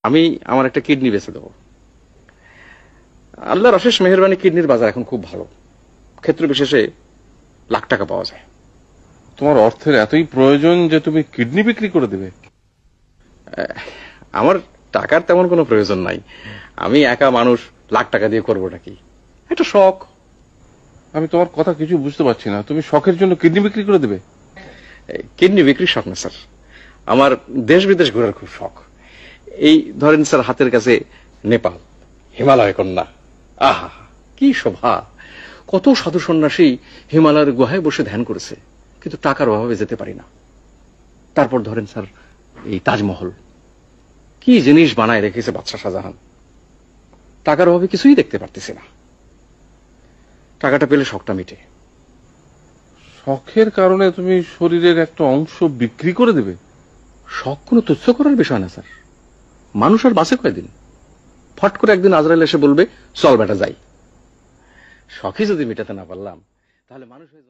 আমি আমার একটা কিডনি বেচে দেবো। আল্লাহর অশেষ মেহেরবানি, কিডনির বাজার এখন খুব ভালো, ক্ষেত্র বিশেষে লাখ টাকা পাওয়া যায়। তোমার অর্থের এতই প্রয়োজন যে তুমি কিডনি বিক্রি করে দেবে? আমার টাকার তেমন কোনো প্রয়োজন নাই, আমি একা মানুষ, লাখ টাকা দিয়ে করবোটা কি, একটা শখ। আমি তোমার কথা কিছু বুঝতে পারছি না, তুমি শখের জন্য কিডনি বিক্রি করে দেবে? কিডনি বিক্রির শখ না স্যার, আমার দেশ বিদেশ ঘোরার খুব শখ। এই ধরেন স্যার, হাতের কাছে নেপাল, হিমালয় কন্যা, আহা কি শোভা! কত সাধু সন্ন্যাসী হিমালয়ের গুহায় বসে ধ্যান করেছে, কিন্তু টাকার অভাবে যেতে পারি না। তারপর ধরেন স্যার, এই তাজমহল, কি জিনিস বানায় রেখেছে বাদশাহ শাহজাহান, টাকার অভাবে কিছুই দেখতে পারতেছি না। টাকাটা পেলে শখটা মিটে। শখের কারণে তুমি শরীরের একটা অংশ বিক্রি করে দেবে? শখ কোনো তুচ্ছ করার বিষয় না স্যার, মানুষ আর বাঁচে কয়দিন? ফট করে একদিন আজরাইল এসে বলবে চল বেটা যাই। শখই যদি মেটাতে না পারলাম, তাহলে মানুষ হয়ে